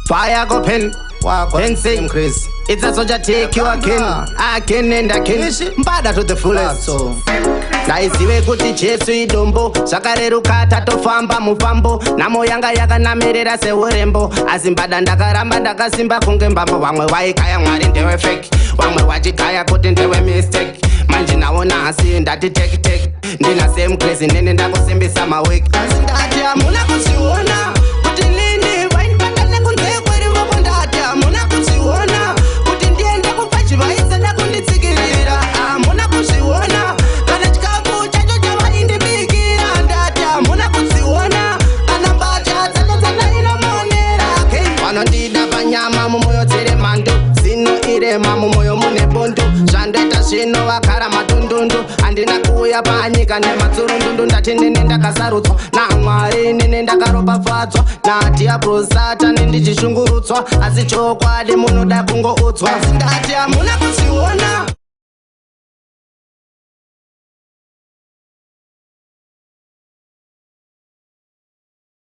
Fire go pen. Fencing, Chris. It's a soldier take you again and again. Mbada to the fullest. Naizive kuti Jesu idombo zvakareruka tatofamba mufambo namo yanga yakanamirira seurembo asi mbada ndakaramba ndakasimba kunge mbambo vamwe waikaya Mwari ndewe fake vamwe wachigaya kuti ndewe mistake manje naona asi ndati take ndina same crazy nene ndakusimbisa maweki asi ndati hamuna kuziona kuti nini vainipanda nekunze kweri voko ndati hamuna kuziona kuti ndiende kupachivaisa nekunditsikirira hamuna kuziona vanondida panyama mumoyo dzere mando zino irema mumoyo mune bondo zvandaita zvino vakara matundundu handina kuuya panyika nematsurundundu ndati nene ndakasarudzwa naMwari nene ndakaropafadzwa nadiabrosata nendichishungurudzwa asi chokwadi munoda kungoudzwa ndati hamuna